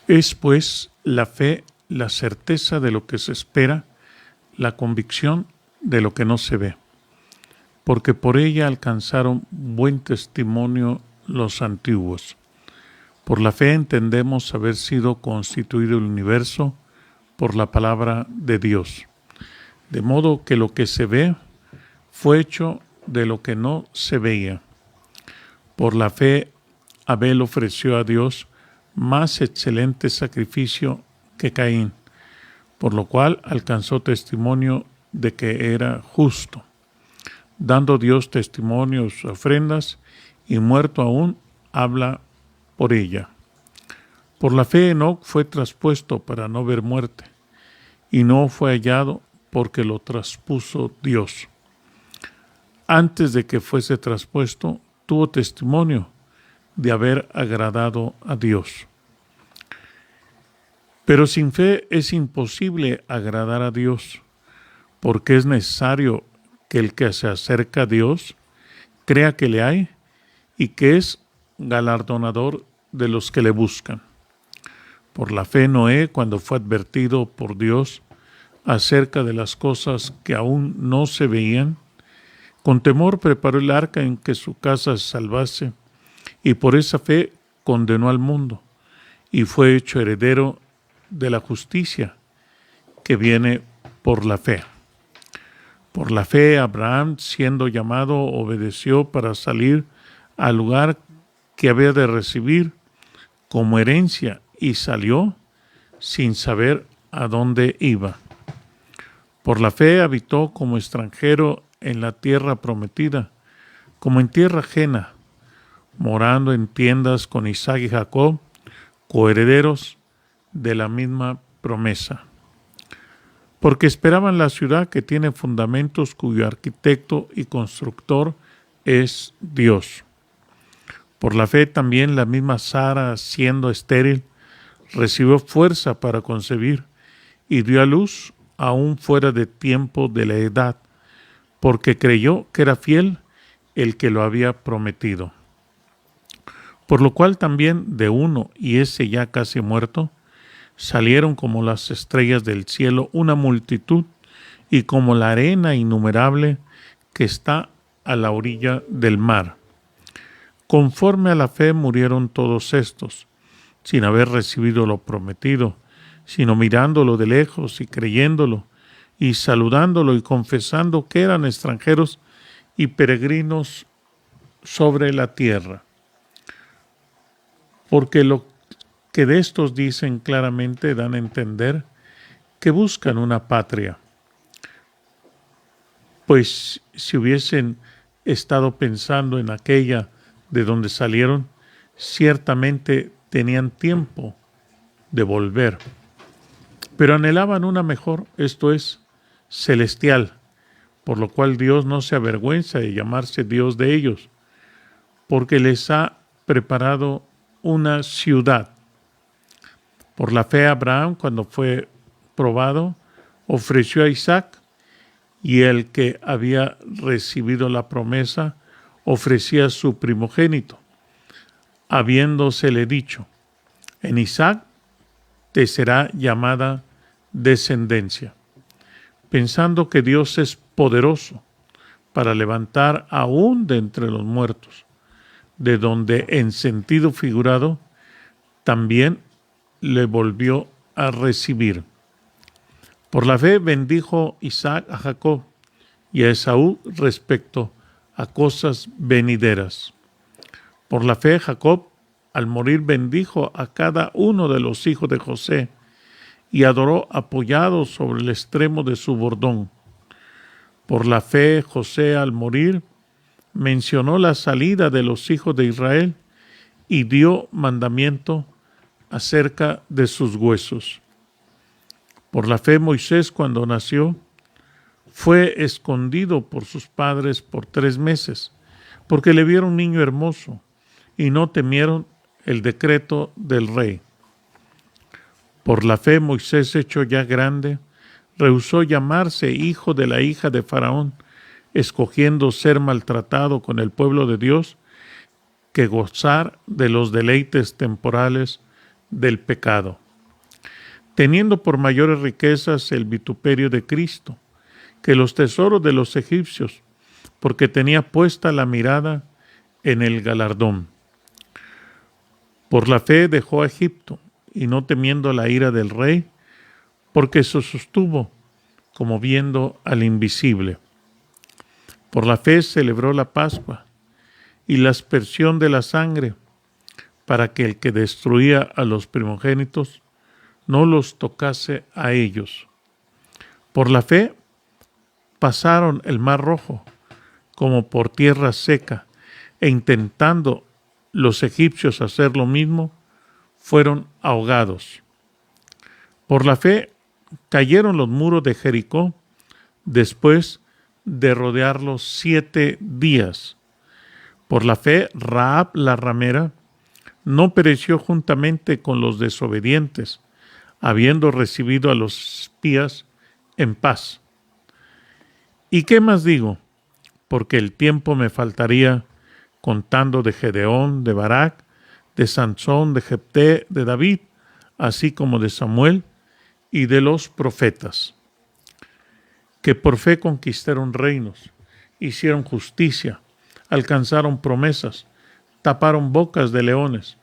Es, pues, la fe, la certeza de lo que se espera, la convicción de lo que no se ve, porque por ella alcanzaron buen testimonio los antiguos. Por la fe entendemos haber sido constituido el universo por la palabra de Dios, de modo que lo que se ve fue hecho de lo que no se veía. Por la fe, Abel ofreció a Dios más excelente sacrificio que Caín, por lo cual alcanzó testimonio de que era justo, dando Dios testimonio de sus ofrendas, y muerto aún habla por ella. Por la fe Enoc fue traspuesto para no ver muerte, y no fue hallado porque lo traspuso Dios. Antes de que fuese traspuesto, tuvo testimonio de haber agradado a Dios. Pero sin fe es imposible agradar a Dios, porque es necesario que el que se acerca a Dios crea que le hay y que es galardonador de los que le buscan. Por la fe Noé, cuando fue advertido por Dios acerca de las cosas que aún no se veían, con temor preparó el arca en que su casa se salvase, y por esa fe condenó al mundo, y fue hecho heredero de la justicia que viene por la fe. Por la fe Abraham, siendo llamado, obedeció para salir al lugar que había de recibir como herencia, y salió sin saber a dónde iba. Por la fe habitó como extranjero en la tierra prometida, como en tierra ajena, morando en tiendas con Isaac y Jacob, coherederos de la misma promesa. Porque esperaban la ciudad que tiene fundamentos, cuyo arquitecto y constructor es Dios. Por la fe también la misma Sara, siendo estéril, recibió fuerza para concebir y dio a luz aún fuera de tiempo de la edad, porque creyó que era fiel el que lo había prometido. Por lo cual también de uno, y ese ya casi muerto, salieron como las estrellas del cielo una multitud, y como la arena innumerable que está a la orilla del mar. Conforme a la fe murieron todos estos, sin haber recibido lo prometido, sino mirándolo de lejos y creyéndolo, y saludándolo y confesando que eran extranjeros y peregrinos sobre la tierra. Porque lo que de estos dicen claramente dan a entender que buscan una patria. Pues si hubiesen estado pensando en aquella de donde salieron, ciertamente tenían tiempo de volver. Pero anhelaban una mejor, esto es, celestial, por lo cual Dios no se avergüenza de llamarse Dios de ellos, porque les ha preparado una ciudad. Por la fe Abraham, cuando fue probado, ofreció a Isaac, y el que había recibido la promesa ofrecía su primogénito, habiéndosele dicho: en Isaac te será llamada descendencia, pensando que Dios es poderoso para levantar aún de entre los muertos, de donde en sentido figurado también le volvió a recibir. Por la fe bendijo Isaac a Jacob y a Esaú respecto a cosas venideras. Por la fe Jacob, al morir, bendijo a cada uno de los hijos de José y adoró apoyado sobre el extremo de su bordón. Por la fe José, al morir, mencionó la salida de los hijos de Israel y dio mandamiento acerca de sus huesos. Por la fe Moisés, cuando nació, fue escondido por sus padres por 3 meses, porque le vieron niño hermoso y no temieron el decreto del rey. Por la fe Moisés, hecho ya grande, rehusó llamarse hijo de la hija de Faraón, escogiendo ser maltratado con el pueblo de Dios que gozar de los deleites temporales, del pecado, teniendo por mayores riquezas el vituperio de Cristo que los tesoros de los egipcios, porque tenía puesta la mirada en el galardón. Por la fe dejó a Egipto, y no temiendo la ira del rey, porque se sostuvo como viendo al invisible. Por la fe celebró la Pascua y la aspersión de la sangre, para que el que destruía a los primogénitos no los tocase a ellos. Por la fe pasaron el mar Rojo como por tierra seca, e intentando los egipcios hacer lo mismo, fueron ahogados. Por la fe cayeron los muros de Jericó después de rodearlos 7 días. Por la fe, Rahab la ramera no pereció juntamente con los desobedientes, habiendo recibido a los espías en paz. ¿Y qué más digo? Porque el tiempo me faltaría contando de Gedeón, de Barak, de Sansón, de Jefté, de David, así como de Samuel y de los profetas, que por fe conquistaron reinos, hicieron justicia, alcanzaron promesas, taparon bocas de leones,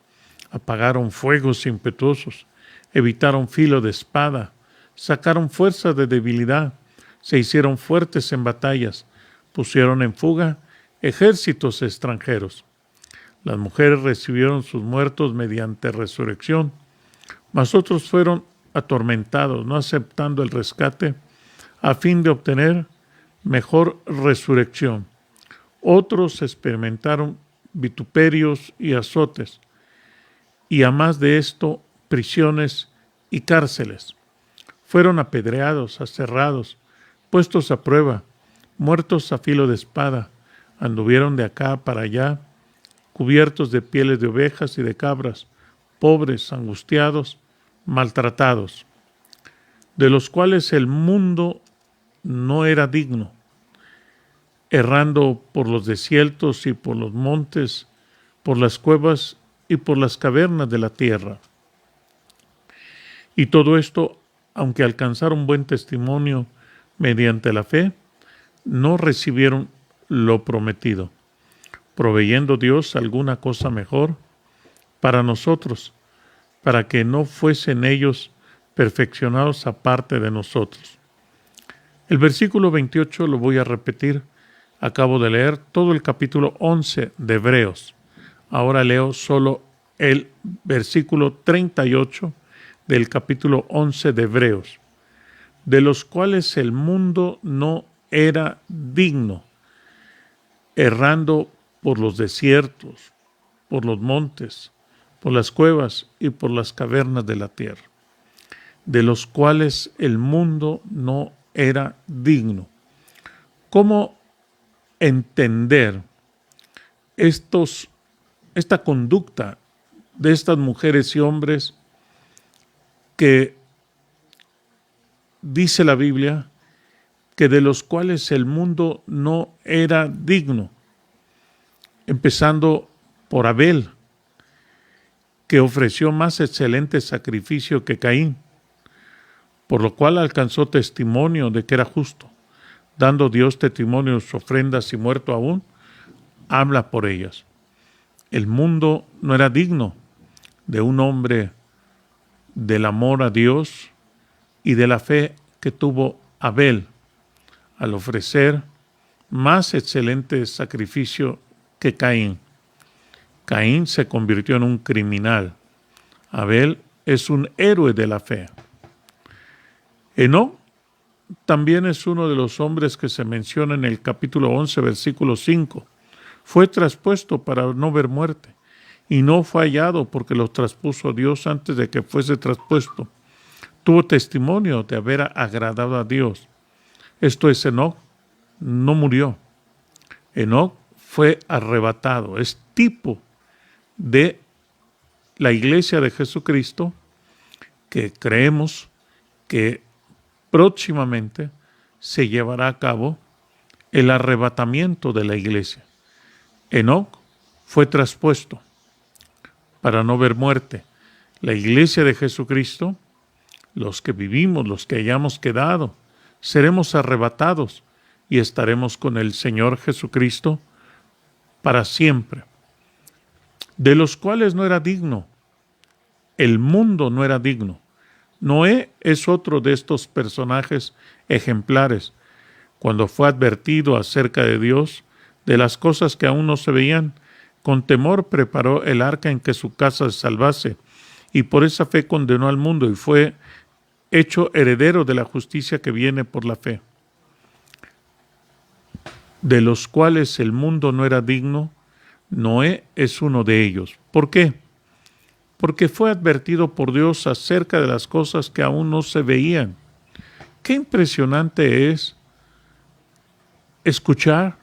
apagaron fuegos impetuosos, evitaron filo de espada, sacaron fuerza de debilidad, se hicieron fuertes en batallas, pusieron en fuga ejércitos extranjeros. Las mujeres recibieron sus muertos mediante resurrección, mas otros fueron atormentados, no aceptando el rescate, a fin de obtener mejor resurrección. Otros experimentaron vituperios y azotes, y a más de esto, prisiones y cárceles. Fueron apedreados, aserrados, puestos a prueba, muertos a filo de espada, anduvieron de acá para allá, cubiertos de pieles de ovejas y de cabras, pobres, angustiados, maltratados, de los cuales el mundo no era digno, errando por los desiertos y por los montes, por las cuevas y por las cavernas de la tierra. Y todo esto, aunque alcanzaron buen testimonio mediante la fe, no recibieron lo prometido, proveyendo Dios alguna cosa mejor para nosotros, para que no fuesen ellos perfeccionados aparte de nosotros. El versículo 28 lo voy a repetir. Acabo de leer todo el capítulo 11 de Hebreos. Ahora leo solo el versículo 38 del capítulo 11 de Hebreos, de los cuales el mundo no era digno, errando por los desiertos, por los montes, por las cuevas y por las cavernas de la tierra, de los cuales el mundo no era digno. ¿Cómo entender esta conducta de estas mujeres y hombres que dice la Biblia que de los cuales el mundo no era digno? Empezando por Abel, que ofreció más excelente sacrificio que Caín, por lo cual alcanzó testimonio de que era justo, dando Dios testimonio de sus ofrendas y muerto aún, habla por ellas. El mundo no era digno de un hombre del amor a Dios y de la fe que tuvo Abel al ofrecer más excelente sacrificio que Caín. Caín se convirtió en un criminal. Abel es un héroe de la fe. Enoc también es uno de los hombres que se menciona en el capítulo 11, versículo 5. Fue traspuesto para no ver muerte, y no fue hallado porque lo traspuso Dios antes de que fuese traspuesto. Tuvo testimonio de haber agradado a Dios. Esto es, Enoc no murió. Enoc fue arrebatado. Es tipo de la iglesia de Jesucristo, que creemos que próximamente se llevará a cabo el arrebatamiento de la iglesia. Enoc fue traspuesto para no ver muerte. La iglesia de Jesucristo, los que vivimos, los que hayamos quedado, seremos arrebatados y estaremos con el Señor Jesucristo para siempre, de los cuales no era digno. El mundo no era digno. Noé es otro de estos personajes ejemplares. Cuando fue advertido acerca de Dios, de las cosas que aún no se veían, con temor preparó el arca en que su casa se salvase, y por esa fe condenó al mundo y fue hecho heredero de la justicia que viene por la fe. De los cuales el mundo no era digno, Noé es uno de ellos. ¿Por qué? Porque fue advertido por Dios acerca de las cosas que aún no se veían. Qué impresionante es escuchar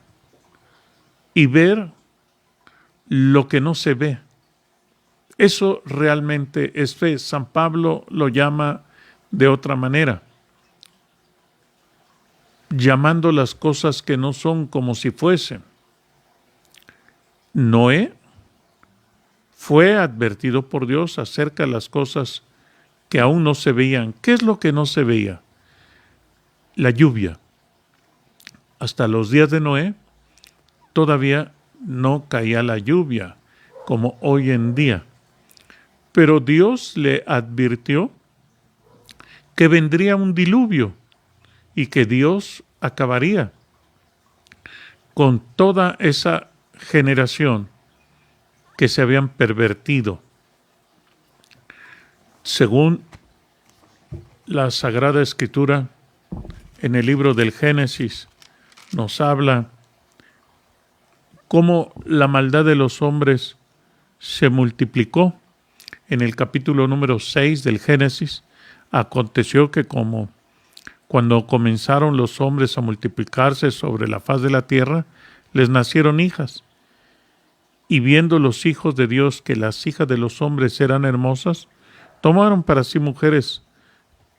y ver lo que no se ve. Eso realmente es fe. San Pablo lo llama de otra manera, llamando las cosas que no son como si fuesen. Noé fue advertido por Dios acerca de las cosas que aún no se veían. ¿Qué es lo que no se veía? La lluvia. Hasta los días de Noé todavía no caía la lluvia como hoy en día. Pero Dios le advirtió que vendría un diluvio y que Dios acabaría con toda esa generación que se habían pervertido. Según la Sagrada Escritura, en el libro del Génesis, nos habla cómo la maldad de los hombres se multiplicó. En el capítulo número 6 del Génesis, aconteció que como cuando comenzaron los hombres a multiplicarse sobre la faz de la tierra, les nacieron hijas. Y viendo los hijos de Dios que las hijas de los hombres eran hermosas, tomaron para sí mujeres,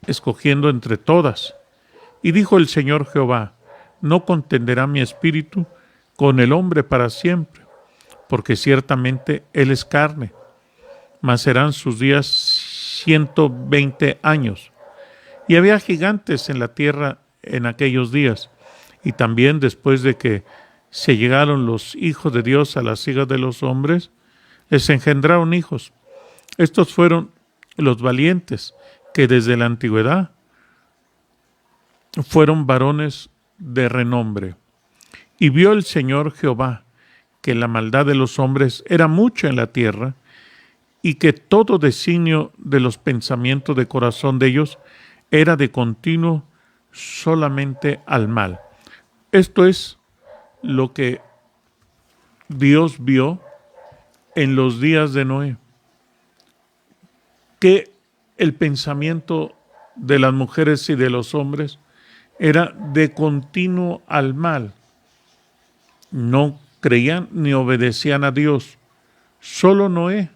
escogiendo entre todas. Y dijo el Señor Jehová: no contenderá mi espíritu con el hombre para siempre, porque ciertamente él es carne, mas serán sus días 120 años. Y había gigantes en la tierra en aquellos días, y también después de que se llegaron los hijos de Dios a las hijas de los hombres, les engendraron hijos. Estos fueron los valientes, que desde la antigüedad fueron varones de renombre. Y vio el Señor Jehová que la maldad de los hombres era mucha en la tierra, y que todo designio de los pensamientos de corazón de ellos era de continuo solamente al mal. Esto es lo que Dios vio en los días de Noé, que el pensamiento de las mujeres y de los hombres era de continuo al mal. No creían ni obedecían a Dios. Solo Noé,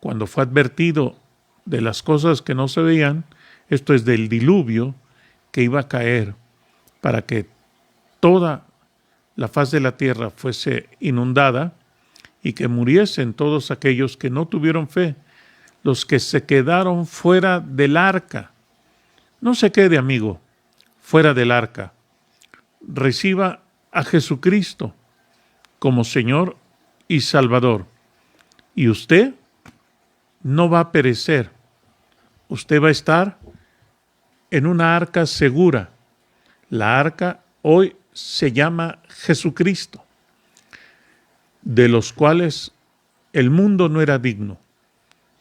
cuando fue advertido de las cosas que no se veían, esto es del diluvio que iba a caer para que toda la faz de la tierra fuese inundada y que muriesen todos aquellos que no tuvieron fe, los que se quedaron fuera del arca. No se quede, amigo, fuera del arca. Reciba a Jesucristo como Señor y Salvador. Y usted no va a perecer. Usted va a estar en una arca segura. La arca hoy se llama Jesucristo, de los cuales el mundo no era digno,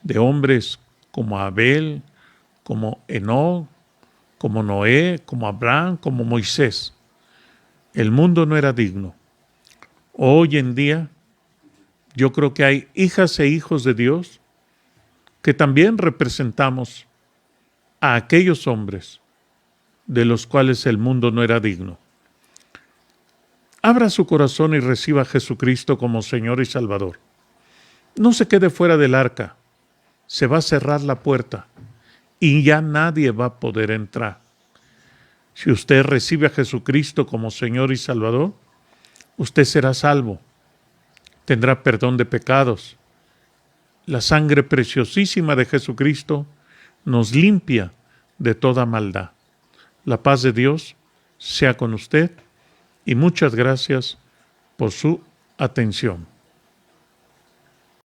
de hombres como Abel, como Enoc, como Noé, como Abraham, como Moisés. El mundo no era digno. Hoy en día, yo creo que hay hijas e hijos de Dios que también representamos a aquellos hombres de los cuales el mundo no era digno. Abra su corazón y reciba a Jesucristo como Señor y Salvador. No se quede fuera del arca. Se va a cerrar la puerta y ya nadie va a poder entrar. Si usted recibe a Jesucristo como Señor y Salvador, usted será salvo. Tendrá perdón de pecados La sangre preciosísima de Jesucristo nos limpia de toda maldad. La paz de Dios sea con usted y muchas gracias por su atención.